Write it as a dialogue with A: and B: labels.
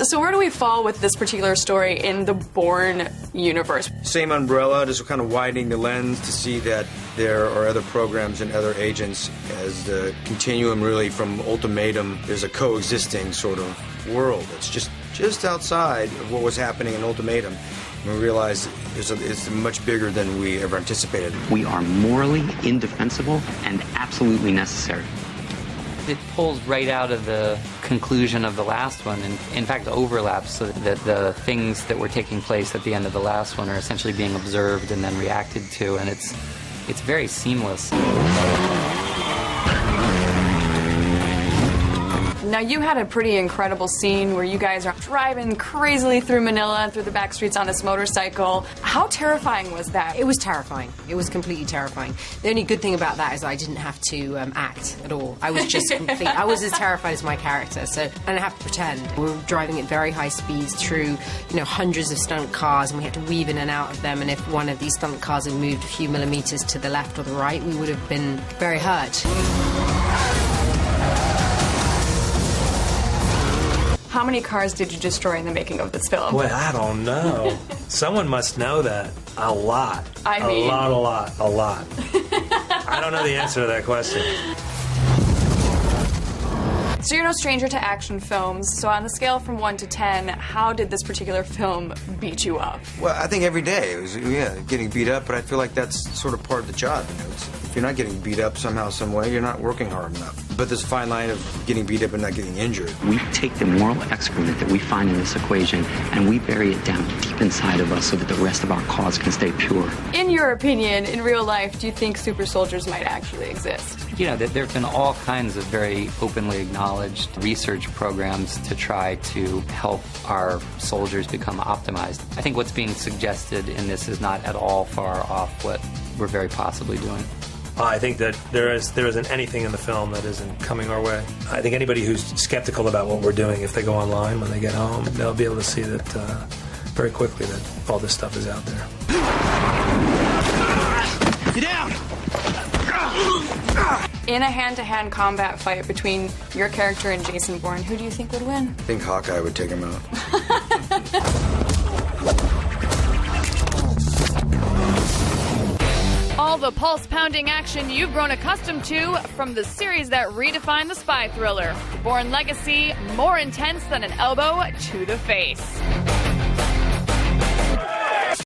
A: So where do we fall with this particular story in the Bourne universe?
B: Same umbrella, just kind of widening the lens to see that there are other programs and other agents as the continuum really from Ultimatum. There's a coexisting sort of world that's just outside of what was happening in Ultimatum. And we realize it's much bigger than we ever anticipated.
C: We are morally indefensible and absolutely necessary.
D: It pulls right out of the conclusion of the last one, and in fact overlaps, so that the things that were taking place at the end of the last one are essentially being observed and then reacted to, and it's very seamless.
A: Now, you had a pretty incredible scene where you guys are driving crazily through Manila, through the back streets on this motorcycle. How terrifying was that?
E: It was terrifying. It was completely terrifying. The only good thing about that is I didn't have to act at all. I was just I was as terrified as my character, so I didn't have to pretend. We were driving at very high speeds through, hundreds of stunt cars, and we had to weave in and out of them, and if one of these stunt cars had moved a few millimeters to the left or the right, we would have been very hurt.
A: How many cars did you destroy in the making of this film?
F: Well, I don't know. Someone must know that. A lot.
A: I mean...
F: A lot. I don't know the answer to that question.
A: So you're no stranger to action films. So on the scale from 1 to 10, how did this particular film beat you up?
B: Well, I think every day it was, getting beat up, but I feel like that's sort of part of the job. If you're not getting beat up somehow, some way, you're not working hard enough. But there's a fine line of getting beat up and not getting injured.
C: We take the moral excrement that we find in this equation and we bury it down deep inside of us so that the rest of our cause can stay pure.
A: In your opinion, in real life, do you think super soldiers might actually exist?
D: There have been all kinds of very openly acknowledged research programs to try to help our soldiers become optimized. I think what's being suggested in this is not at all far off what we're very possibly doing.
F: I think that there isn't anything in the film that isn't coming our way. I think anybody who's skeptical about what we're doing, if they go online when they get home, they'll be able to see that very quickly that all this stuff is out there.
B: Get down!
A: In a hand-to-hand combat fight between your character and Jason Bourne, who do you think would win?
B: I think Hawkeye would take him out.
A: All the pulse-pounding action you've grown accustomed to from the series that redefined the spy thriller. Bourne Legacy, more intense than an elbow to the face.